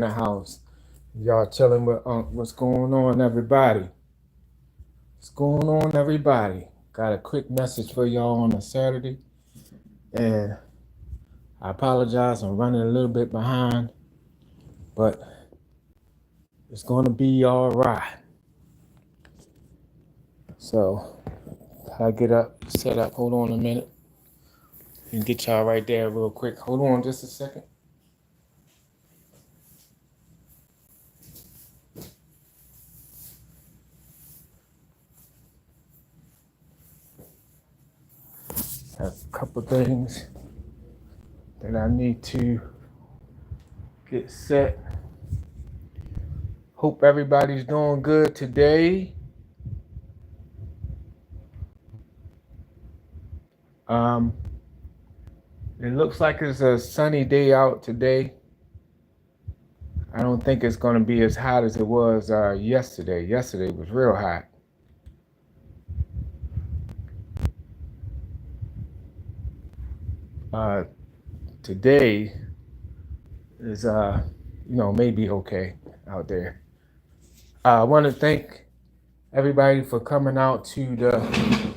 the house. Y'all chilling with what's going on, everybody? What's going on, everybody? Got a quick message for y'all on a Saturday, and I apologize. I'm running a little bit behind, but it's gonna be all right. So I get up, set up. Hold on a minute, and get y'all right there real quick. Hold on just a second. Have a couple things that I need to get set. Hope everybody's doing good today. Um, it looks like it's a sunny day out today. I don't think it's going to be as hot as it was yesterday. Yesterday was real hot. Uh, Today is, maybe okay out there. I want to thank everybody for coming out to the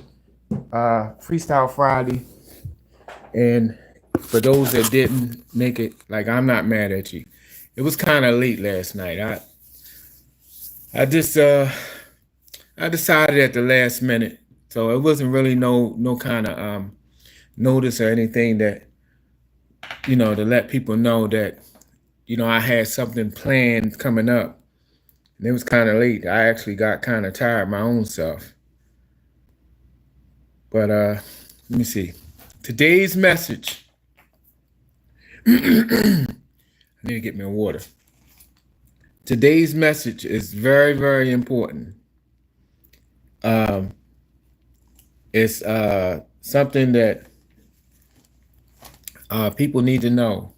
Freestyle Friday. And for those that didn't make it, like, I'm not mad at you. It was kind of late last night. I just I decided at the last minute, so it wasn't really no kind of notice or anything that to let people know that I had something planned coming up, and it was kind of late. I actually got kind of tired my own self. But let me see. Today's message. I need to get me water. Today's message is very, very important. It's something that people need to know.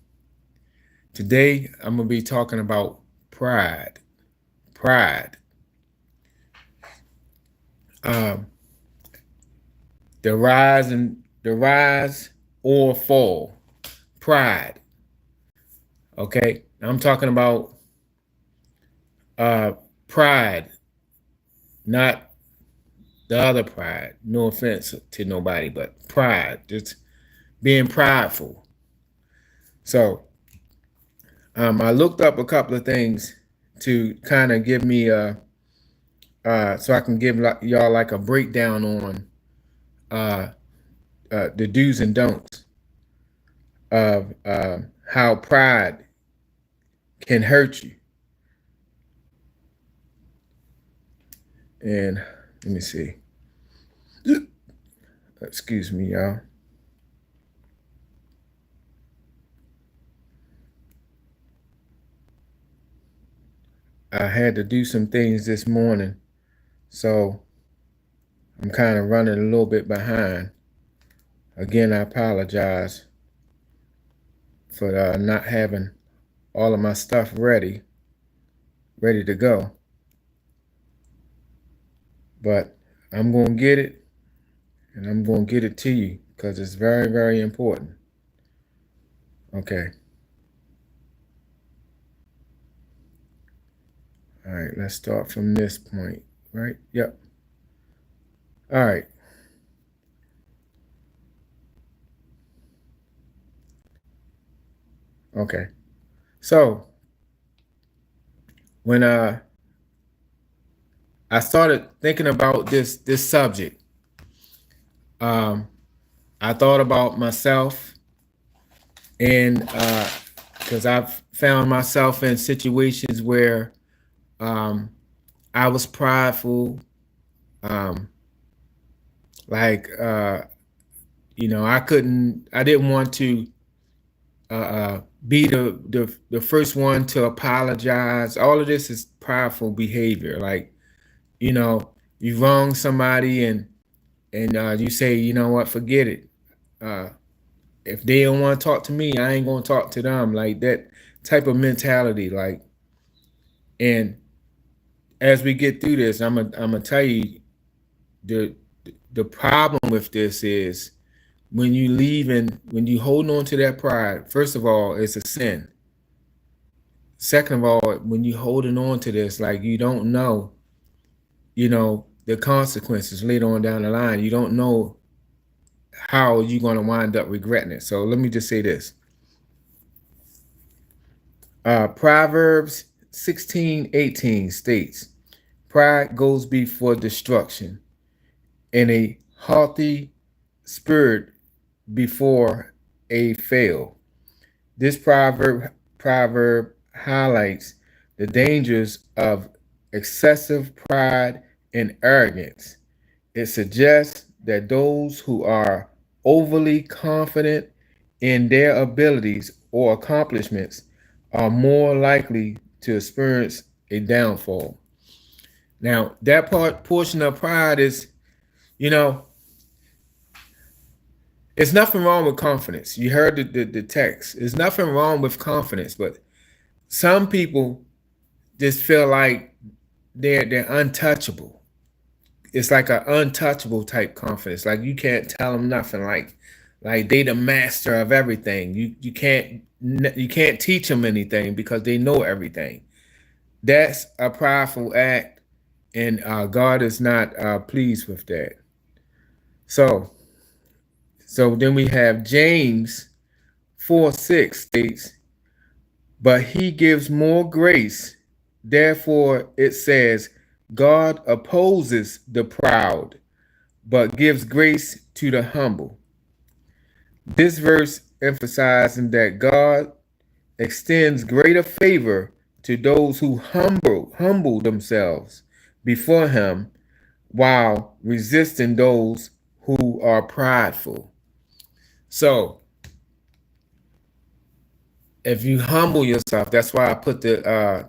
Today, I'm going to be talking about pride. Pride. The rise or fall. Pride. Okay? I'm talking about pride, not the other pride. No offense to nobody, but pride. Just being prideful. So I looked up a couple of things to kind of give me so I can give y'all like a breakdown on the do's and don'ts of how pride can hurt you. And let me see. Excuse me, y'all. I had to do some things this morning, so I'm kind of running a little bit behind. Again, I apologize for not having all of my stuff ready to go. But I'm going to get it, and I'm going to get it to you because it's very, very important. Okay. All right, let's start from this point, right? Yep. All right. Okay. So when I started thinking about this subject, I thought about myself, and because I've found myself in situations where I was prideful, like I didn't want to be the first one to apologize. All of this is prideful behavior. Like, you wrong somebody and you say, you know what, forget it. If they don't want to talk to me, I ain't gonna talk to them. Like that type of mentality. Like, and as we get through this, I'm gonna tell you the problem with this is when you hold on to that pride. First of all, it's a sin. Second of all, when you holding on to this, like you don't know, the consequences later on down the line. You don't know how you're going to wind up regretting it. So let me just say this. Proverbs 16:18 states, pride goes before destruction, and a haughty spirit before a fail. This proverb highlights the dangers of excessive pride and arrogance. It suggests that those who are overly confident in their abilities or accomplishments are more likely to experience a downfall. Now, that portion of pride is, you know, it's nothing wrong with confidence. You heard the text. There's nothing wrong with confidence, but some people just feel like they're untouchable. It's like an untouchable type confidence. Like you can't tell them nothing. Like they the master of everything. You can't teach them anything because they know everything. That's a prideful act, and God is not pleased with that. So then we have James 4:6 states, but he gives more grace. Therefore, it says, God opposes the proud, but gives grace to the humble. This verse emphasizing that God extends greater favor to those who humble themselves before him while resisting those who are prideful. So if you humble yourself, that's why I put the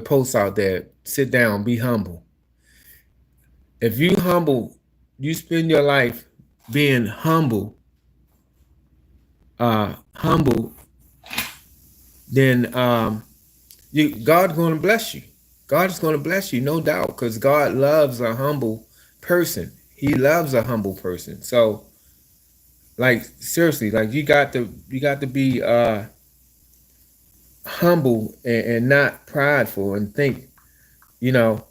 post out there. Sit down, be humble. If you you spend your life being humble, then God's going to bless you. God is going to bless you, no doubt, because God loves a humble person. He loves a humble person. So, like seriously, like you got to be humble and not prideful, and think, you know,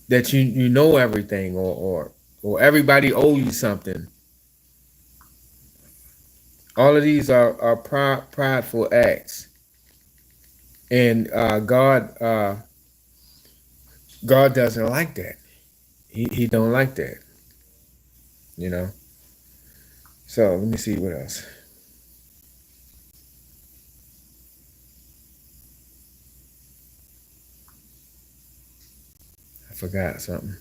that you know everything, or everybody owe you something. All of these are prideful acts, and God doesn't like that. He don't like that, you know. So let me see what else. I forgot something.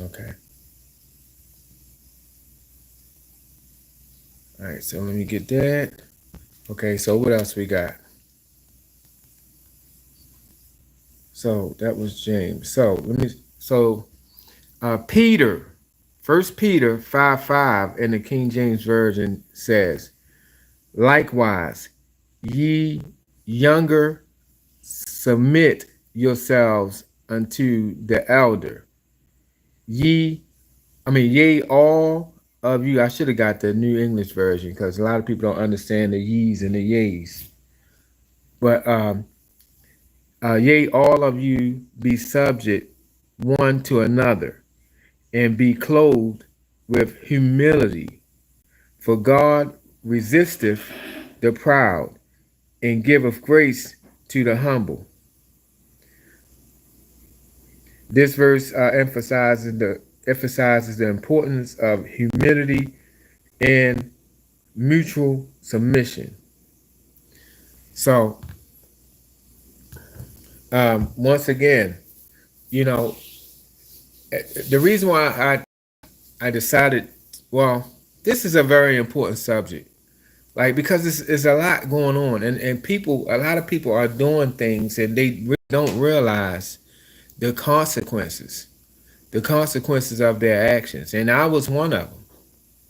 Okay. All right, so let me get that. Okay, so what else we got? So that was James. Peter, 1 Peter 5:5 in the King James Version says, likewise, ye younger, submit yourselves unto the elder. Yea, all of you. I should have got the New English Version because a lot of people don't understand the ye's and the yays. But yea, all of you be subject one to another, and be clothed with humility. For God resisteth the proud, and giveth grace to the humble. This verse emphasizes the importance of humility and mutual submission. So, once again, the reason why I decided, well, this is a very important subject, like because it's a lot going on, and a lot of people are doing things and they really don't realize the consequences of their actions. And I was one of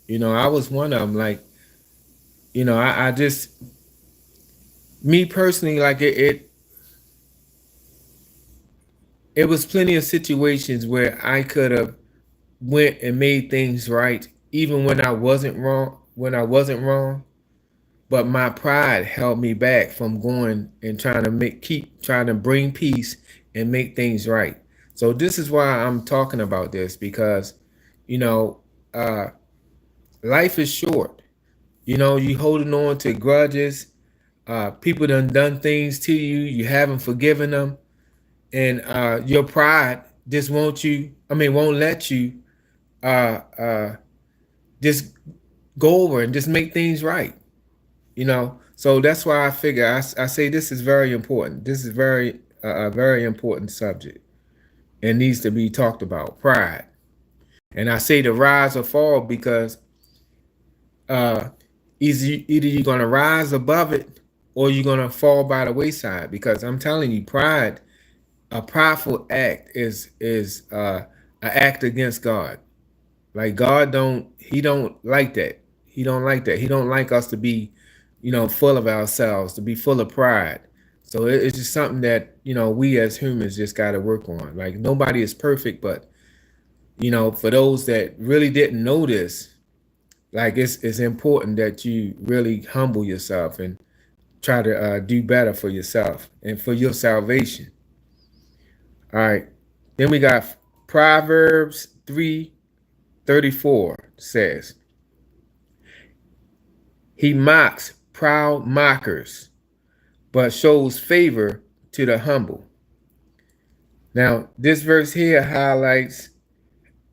them. I was one of them. Like, I just, me personally, like it was plenty of situations where I could have went and made things right, even when I wasn't wrong. but my pride held me back from going and trying to keep trying to bring peace and make things right. So this is why I'm talking about this, because you know, uh, life is short. You holding on to grudges. People done things to you. You haven't forgiven them, and your pride just won't let you uh, uh, just go over and just make things right. So that's why I figure I say this is very important. This is a very important subject and needs to be talked about. Pride, and I say the rise or fall because uh, either you're gonna rise above it or you're gonna fall by the wayside. Because I'm telling you, pride, a prideful act is an act against God. Like God he don't like that. He don't like that. He don't like us to be, full of ourselves, to be full of pride. So it's just something that, we as humans just got to work on. Like nobody is perfect, but for those that really didn't know this, like it's important that you really humble yourself and try to do better for yourself and for your salvation. All right. Then we got Proverbs 3:34 says, he mocks proud mockers, but shows favor to the humble. Now, this verse here highlights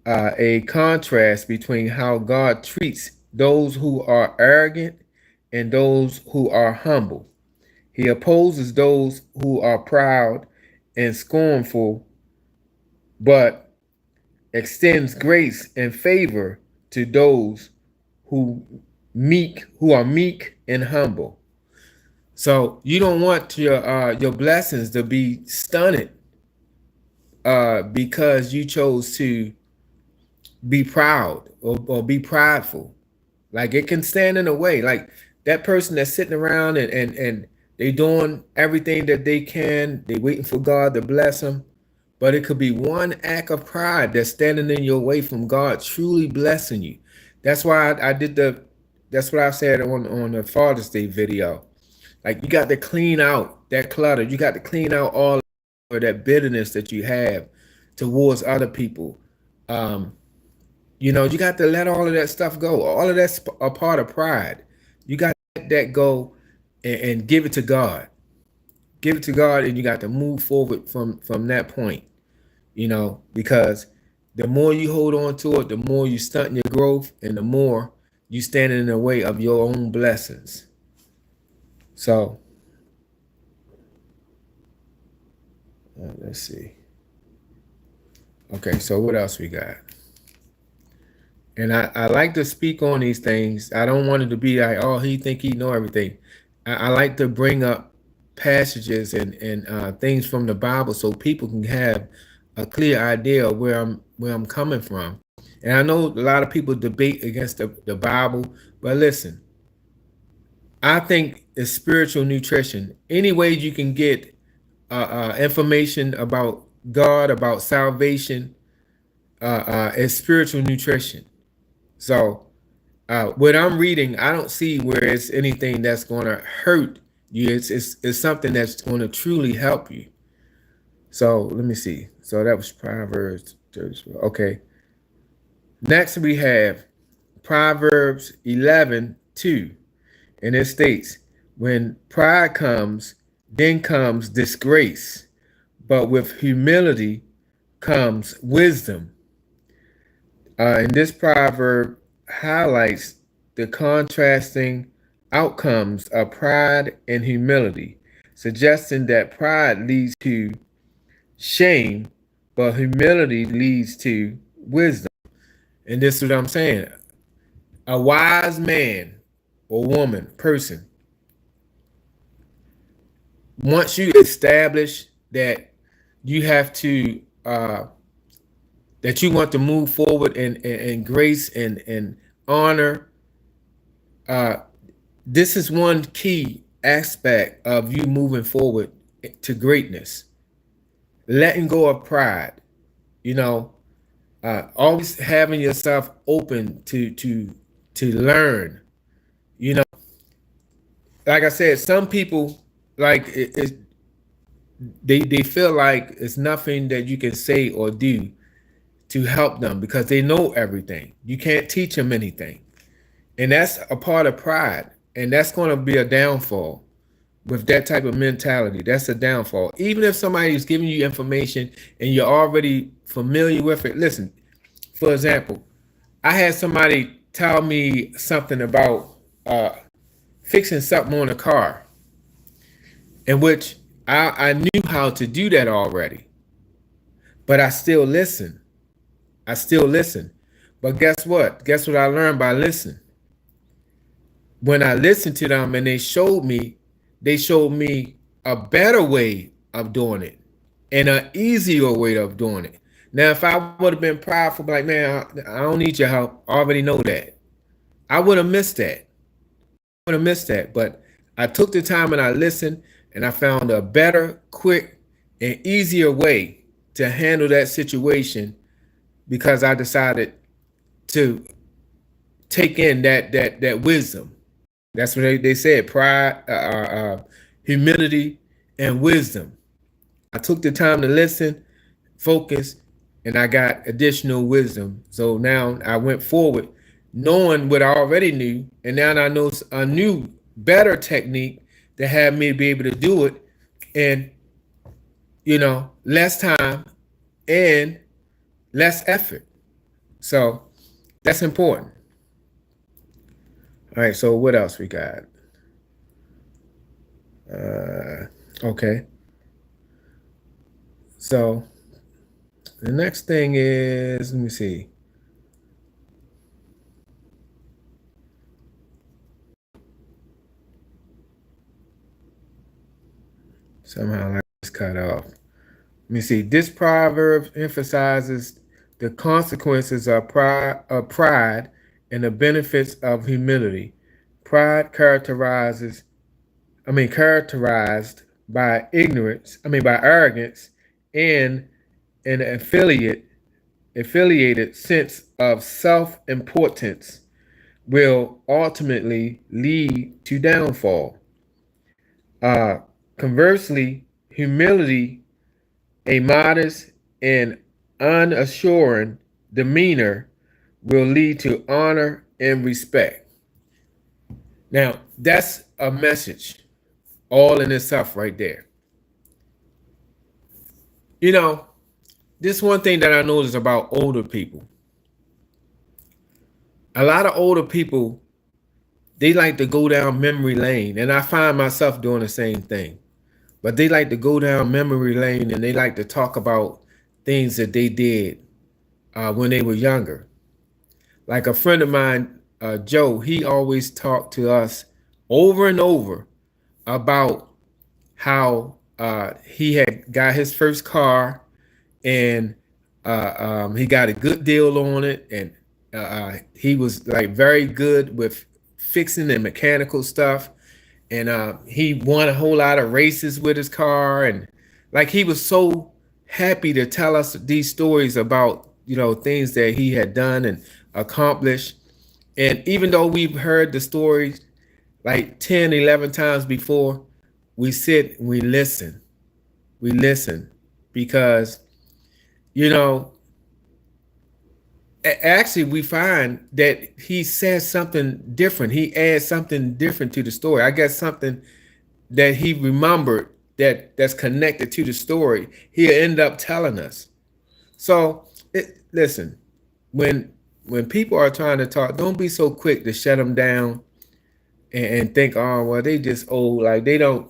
a contrast between how God treats those who are arrogant and those who are humble. He opposes those who are proud and scornful, but extends grace and favor to those who are meek and humble. So you don't want your blessings to be stunted because you chose to be proud or be prideful. Like it can stand in the way. Like that person that's sitting around and they doing everything that they can, they waiting for God to bless them. But it could be one act of pride that's standing in your way from God truly blessing you. That's why I did that's what I said on the Father's Day video. Like you got to clean out that clutter. You got to clean out all of that bitterness that you have towards other people. Um, you got to let all of that stuff go. All of that's a part of pride. You got to let that go and give it to God. Give it to God, and you got to move forward from that point. Because the more you hold on to it, the more you stunt your growth, and the more you stand in the way of your own blessings. So let's see. Okay, so what else we got? And I like to speak on these things. I don't want it to be like, oh, he think he know everything. I like to bring up passages and things from the Bible so people can have a clear idea of where I'm coming from. And I know a lot of people debate against the Bible, but listen, I think it's spiritual nutrition. Any way you can get information about God, about salvation, is spiritual nutrition. So what I'm reading, I don't see where it's anything that's going to hurt you. It's something that's going to truly help you. So let me see. So that was Proverbs 30. Okay. Next we have Proverbs 11:2, and it states, when pride comes, then comes disgrace, but with humility comes wisdom. And this proverb highlights the contrasting outcomes of pride and humility, suggesting that pride leads to shame, but humility leads to wisdom. And this is what I'm saying. A wise man or woman, person, once you establish that you have to that you want to move forward in grace and honor, this is one key aspect of you moving forward to greatness. Letting go of pride, always having yourself open to learn. like I said, some people like they feel like it's nothing that you can say or do to help them because they know everything. You can't teach them anything. And that's a part of pride. And that's going to be a downfall with that type of mentality. That's a downfall. Even if somebody's giving you information and you're already familiar with it. Listen, for example, I had somebody tell me something about fixing something on a car, in which I knew how to do that already, but I still listen. I still listen. But guess what? Guess what I learned by listening? When I listened to them and they showed me a better way of doing it and an easier way of doing it. Now, if I would have been prideful, like, man, I don't need your help. I already know that. I would have missed that. Would have missed that. But I took the time and I listened and I found a better, quick, and easier way to handle that situation because I decided to take in that wisdom. That's what they said: pride, humility, and wisdom. I took the time to listen, focus, and I got additional wisdom. So now I went forward knowing what I already knew, and now I know a new, better technique that had me be able to do it in, less time and less effort. So that's important. All right, so what else we got? Okay. So the next thing is, let me see. Somehow I just cut off. Let me see. This proverb emphasizes the consequences of pride and the benefits of humility. Pride characterized by by arrogance and an affiliated sense of self-importance will ultimately lead to downfall. Uh, Conversely, humility, a modest and unassuring demeanor, will lead to honor and respect. Now, that's a message all in itself right there. You know, this one thing that I noticed about older people. A lot of older people, they like to go down memory lane, and I find myself doing the same thing. But they like to go down memory lane and they like to talk about things that they did when they were younger. Like a friend of mine, Joe, he always talked to us over and over about how he had got his first car and he got a good deal on it, and he was like very good with fixing and mechanical stuff, and he won a whole lot of races with his car, and like he was so happy to tell us these stories about things that he had done and accomplished. And even though we've heard the stories like 10, 11 times before, we sit and we listen because you know actually we find that he says something different. He adds something different to the story. I guess something that he remembered that's connected to the story. He'll end up telling us. So listen, when people are trying to talk, don't be so quick to shut them down and think, oh well, they just old, like they don't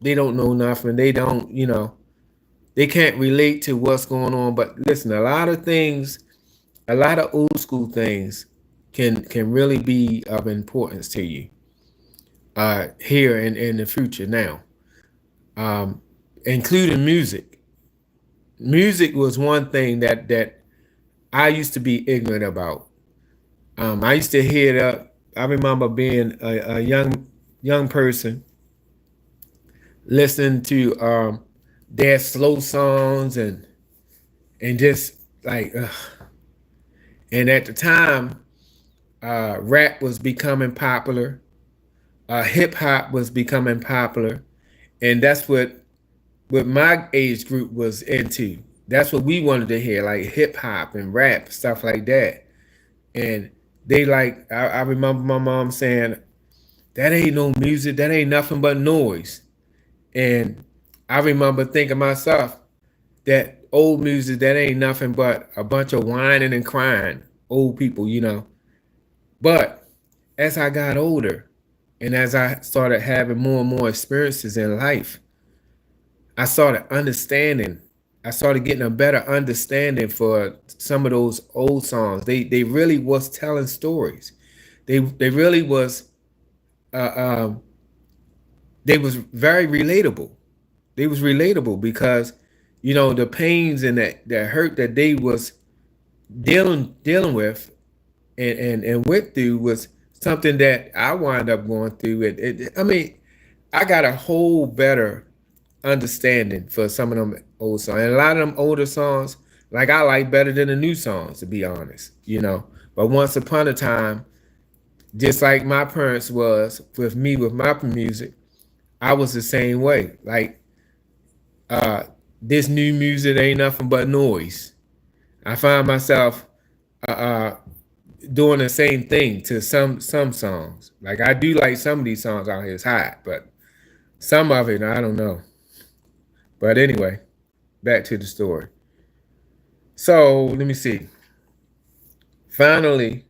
know nothing. They don't, they can't relate to what's going on. But listen, a lot of old school things can really be of importance to you here in the future now, including music. Music was one thing that I used to be ignorant about. I used to hear that. I remember being a young person listening to their slow songs and just like and at the time rap was becoming popular. hip hop was becoming popular, and that's what my age group was into. That's what we wanted to hear, like hip hop and rap, stuff like that. And they like, I remember my mom saying, that ain't no music, that ain't nothing but noise. And I remember thinking myself, that old music, that ain't nothing but a bunch of whining and crying, old people, you know. But as I got older and as I started having more and more experiences in life, I started understanding. I started getting a better understanding for some of those old songs. They really was telling stories. They really was uh, um, they was very relatable. They was relatable because you know the pains and that hurt that they was dealing with and went through was something that I wound up going through. I mean, I got a whole better understanding for some of them old songs. And a lot of them older songs, like I like better than the new songs, to be honest, you know. But once upon a time, just like my parents was with me with my music, I was the same way. Like uh this new music ain't nothing but noise. I find myself uh, uh doing the same thing to some songs. Like I do like some of these songs out here is hot, but some of it I don't know. But anyway, back to the story. So let me see. Finally,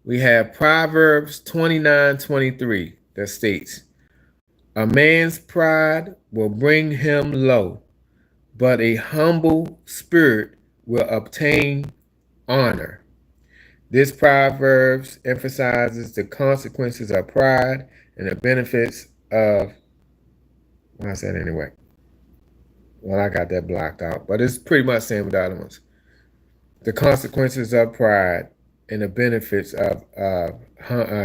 we have Proverbs 29:23 that states, a man's pride will bring him low, but a humble spirit will obtain honor. This Proverbs emphasizes the consequences of pride and the benefits of, what's that anyway? Well, I got that blocked out, but it's pretty much the same with the other ones. The consequences of pride and the benefits of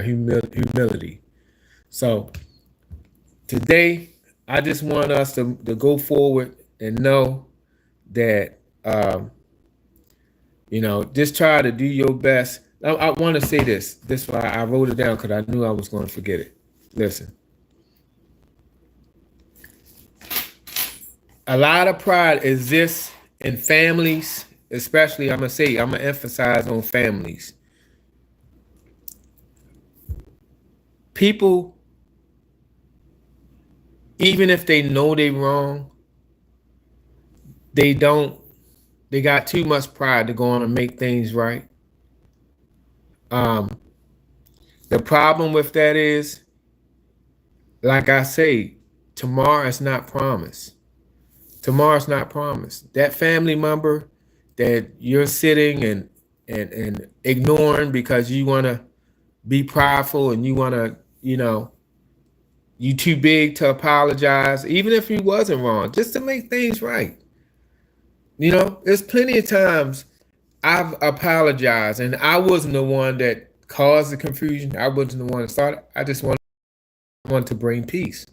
humility. So today, I just want us to go forward and know that, you know, just try to do your best. I want to say this. This is why I wrote it down because I knew I was going to forget it. Listen. A lot of pride exists in families, especially I'm gonna emphasize on families. People, even if they know they wrong, they got too much pride to go on and make things right. The problem with that is, like I say, tomorrow is not promised. Tomorrow's not promised. That family member that you're sitting and ignoring because you want to be prideful and you want to, you know, you too big to apologize, even if you wasn't wrong, just to make things right. You know, there's plenty of times I've apologized and I wasn't the one that caused the confusion. I wasn't the one that started. I just wanted to bring peace.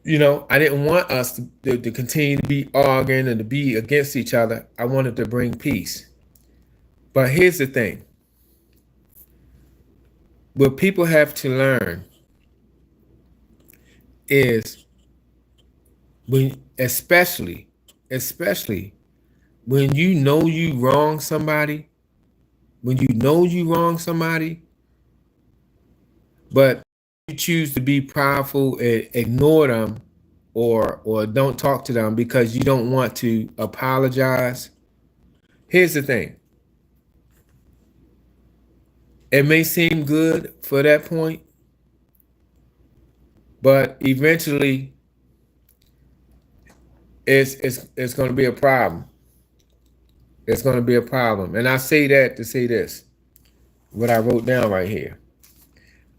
You know, I didn't want us to continue to be arguing and to be against each other. I wanted to bring peace. But here's the thing. What people have to learn is when, especially when you know you wrong somebody, but you choose to be prideful and ignore them or don't talk to them because you don't want to apologize. Here's the thing. It may seem good for that point, but eventually it's going to be a problem. It's going to be a problem. And I say that to say this, what I wrote down right here.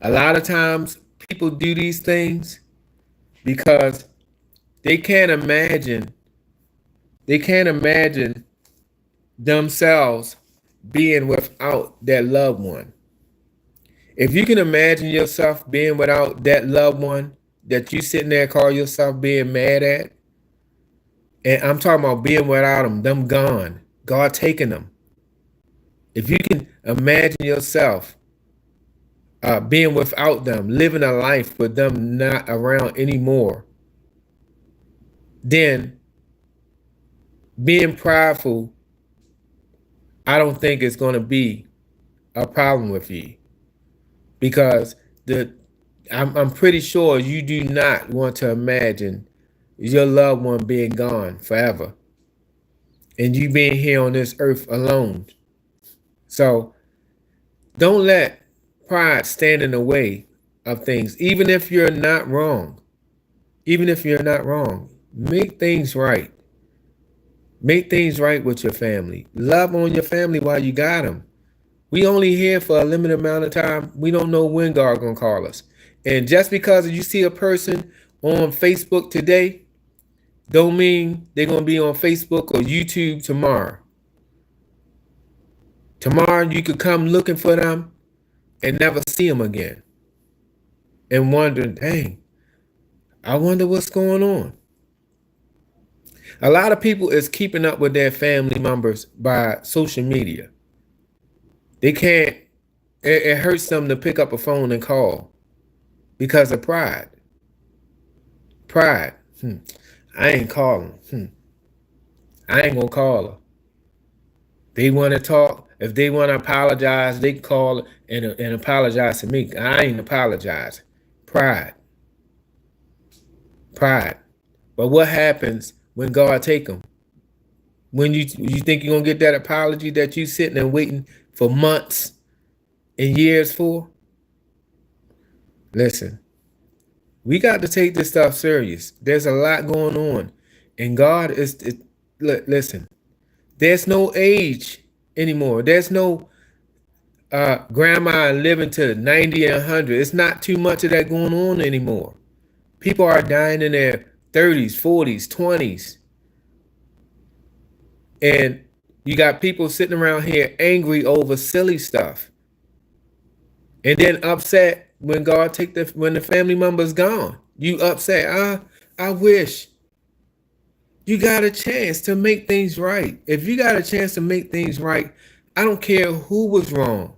A lot of times people do these things because they can't imagine themselves being without that loved one. If you can imagine yourself being without that loved one that you sitting there call yourself being mad at, and I'm talking about being without them gone, God taking them. If you can imagine yourself being without them, living a life with them not around anymore, then being prideful, I don't think it's going to be a problem with you, because I'm pretty sure you do not want to imagine your loved one being gone forever and you being here on this earth alone. So don't let pride stand in the way of things, even if you're not wrong. Even if you're not wrong, make things right. Make things right with your family. Love on your family while you got them. We only here for a limited amount of time. We don't know when God gonna call us. And just because you see a person on Facebook today, don't mean they're gonna be on Facebook or YouTube tomorrow. Tomorrow you could come looking for them and never see them again. And wonder, dang, I wonder what's going on. A lot of people is keeping up with their family members by social media. They can't, it hurts them to pick up a phone and call because of pride. Pride. I ain't calling. I ain't gonna call her. They want to talk. If they want to apologize, they can call and apologize to me. I ain't apologize. Pride. Pride. But what happens when God take them? When you think you're gonna get that apology that you sitting and waiting for months and years for? Listen, we got to take this stuff serious. There's a lot going on, and God listen. There's no age anymore. There's no grandma living to 90 and 100. It's not too much of that going on anymore. People are dying in their 30s, 40s, 20s. And you got people sitting around here angry over silly stuff. And then upset when when the family member's gone. You upset. I wish. You got a chance to make things right. If you got a chance to make things right, I don't care who was wrong.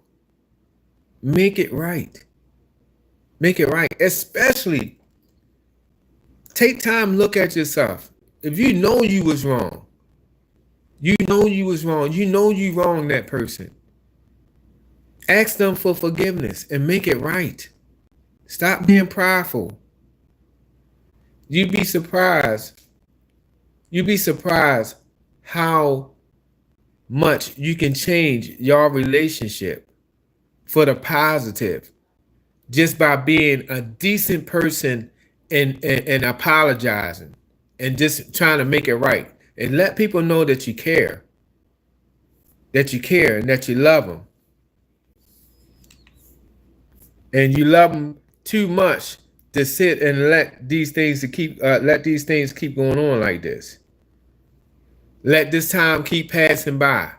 Make it right. Make it right. Especially take time, look at yourself. If you know you was wrong, you know you was wrong. You know you wronged that person. Ask them for forgiveness and make it right. Stop being prideful. You'd be surprised. You'd be surprised how much you can change your relationship for the positive just by being a decent person and apologizing and just trying to make it right. And let people know that you care. That you care and that you love them. And you love them too much to sit and let these things keep going on like this. Let this time keep passing by.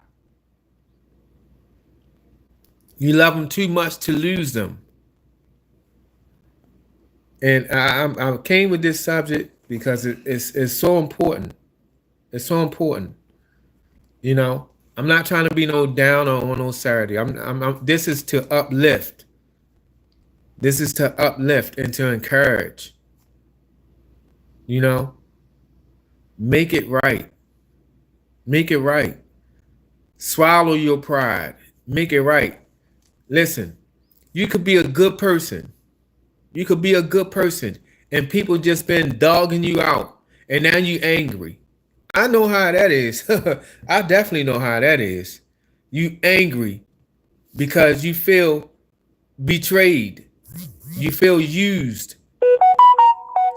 You love them too much to lose them. And I came with this subject because it's so important. It's so important. You know, I'm not trying to be no downer on no Saturday. This is to uplift. This is to uplift and to encourage. You know, make it right. Make it right. Swallow your pride. Make it right. Listen, you could be a good person. You could be a good person and people just been dogging you out and now you angry. I know how that is. I definitely know how that is. You angry because you feel betrayed. You feel used.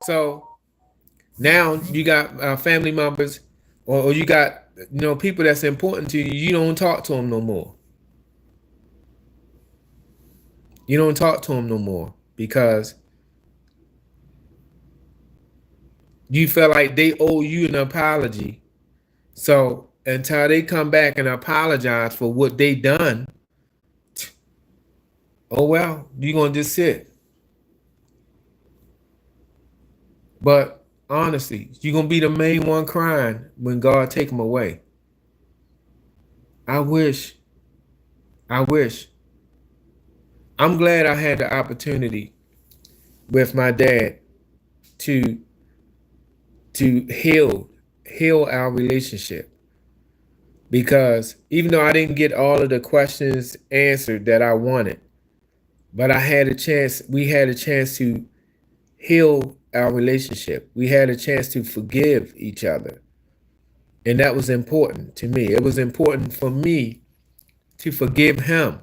So now you got family members or you got people that's important to you. You don't talk to them no more. You don't talk to them no more because you feel like they owe you an apology. So until they come back and apologize for what they done, oh well, you're gonna just sit. But honestly, you're gonna be the main one crying when God take them away. I wish I'm glad I had the opportunity with my dad to heal our relationship, because even though I didn't get all of the questions answered that I wanted, but we had a chance to heal our relationship. We had a chance to forgive each other. And that was important to me. It was important for me to forgive him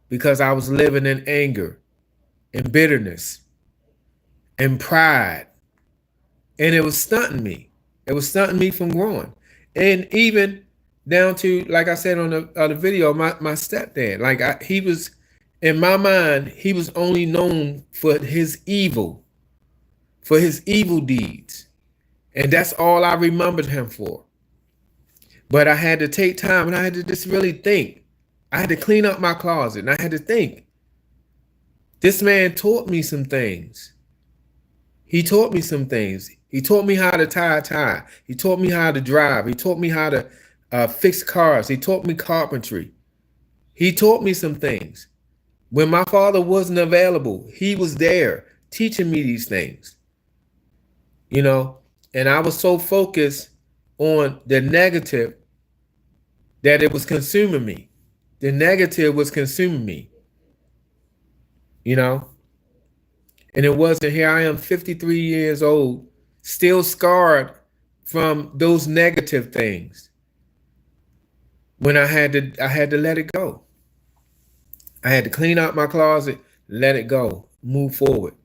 because I was living in anger and bitterness and pride. And it was stunting me. It was stunting me from growing. And even down to, like I said on the video, my stepdad, he was, in my mind, he was only known for his evil deeds. And that's all I remembered him for. But I had to take time and I had to just really think. I had to clean up my closet and I had to think. This man taught me some things. He taught me some things. He taught me how to tie a tie. He taught me how to drive. He taught me how to fix cars. He taught me carpentry. He taught me some things. When my father wasn't available, he was there teaching me these things. You know, and I was so focused on the negative that it was consuming me. The negative was consuming me, you know? And it wasn't, here I am 53 years old, still scarred from those negative things. When I had to let it go. I had to clean out my closet, let it go, move forward.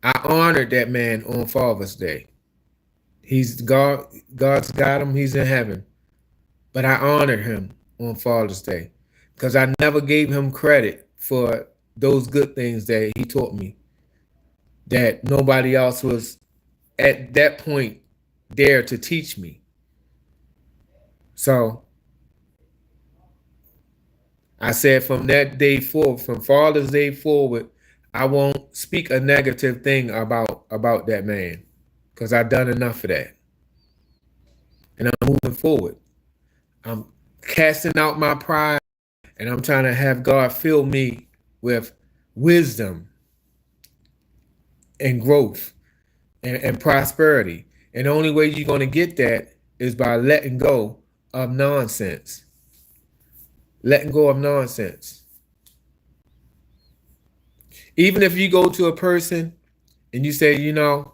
I honored that man on Father's Day. He's God, God's got him, he's in heaven. But I honored him on Father's Day because I never gave him credit for those good things that he taught me, that nobody else was at that point there to teach me. So I said from that day forward, from Father's Day forward, I won't speak a negative thing about that man because I've done enough of that. And I'm moving forward. I'm casting out my pride and I'm trying to have God fill me with wisdom and growth and prosperity. And the only way you're going to get that is by letting go of nonsense. Letting go of nonsense. Even if you go to a person and you say, you know,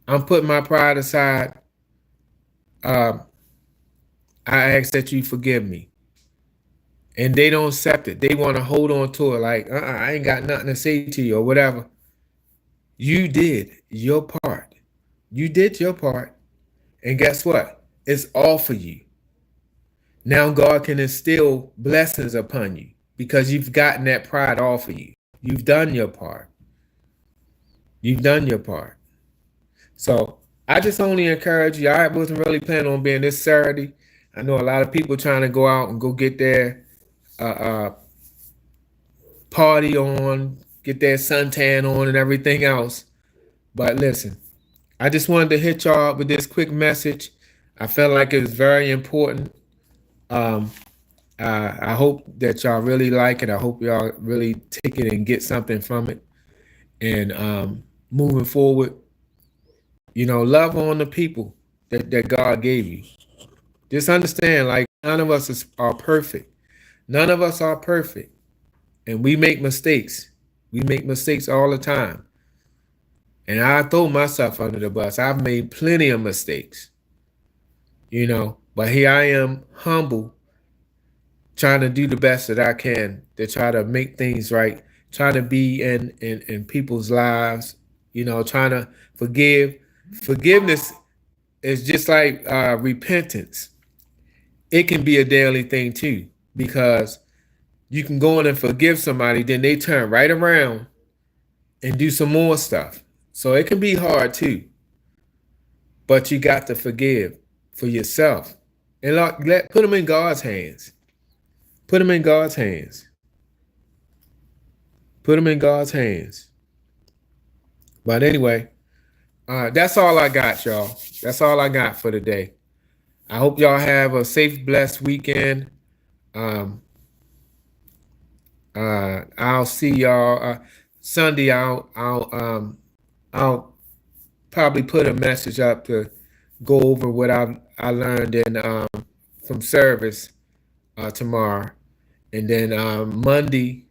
I'm putting my pride aside. I ask that you forgive me. And they don't accept it. They want to hold on to it like, I ain't got nothing to say to you or whatever. You did your part. You did your part. And guess what? It's all for you. Now God can instill blessings upon you because you've gotten that pride off of you. You've done your part. You've done your part. So I just only encourage you. I wasn't really planning on being this Saturday. I know a lot of people trying to go out and go get their party on, get their suntan on and everything else. But listen, I just wanted to hit y'all up with this quick message. I felt like it was very important. I hope that y'all really like it. I hope y'all really take it and get something from it. And moving forward, you know, love on the people that God gave you. Just understand, like, none of us are perfect. None of us are perfect. And we make mistakes. We make mistakes all the time. And I throw myself under the bus. I've made plenty of mistakes. You know, but here I am, humble, trying to do the best that I can to try to make things right, trying to be in people's lives, you know, trying to forgive. Forgiveness is just like repentance. It can be a daily thing too, because you can go in and forgive somebody, then they turn right around and do some more stuff. So it can be hard too. But you got to forgive for yourself. And put them in God's hands. Put them in God's hands. Put them in God's hands. But anyway, that's all I got, y'all. That's all I got for today. I hope y'all have a safe, blessed weekend. I'll see y'all Sunday. I'll probably put a message up to go over what I learned in from service tomorrow, and then Monday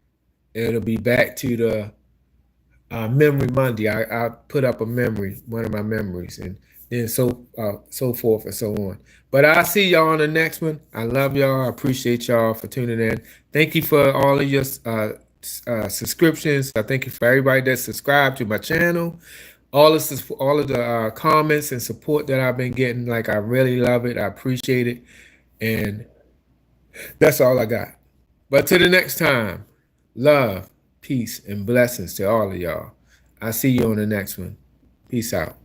it'll be back to the Memory Monday. I put up a memory, one of my memories, and then so forth and so on. But I'll see y'all on the next one. I love y'all. I appreciate y'all for tuning in. Thank you for all of your subscriptions. I thank you for everybody that subscribed to my channel. All of the comments and support that I've been getting. Like, I really love it. I appreciate it, and that's all I got. But to the next time, love, peace, and blessings to all of y'all. I'll see you on the next one. Peace out.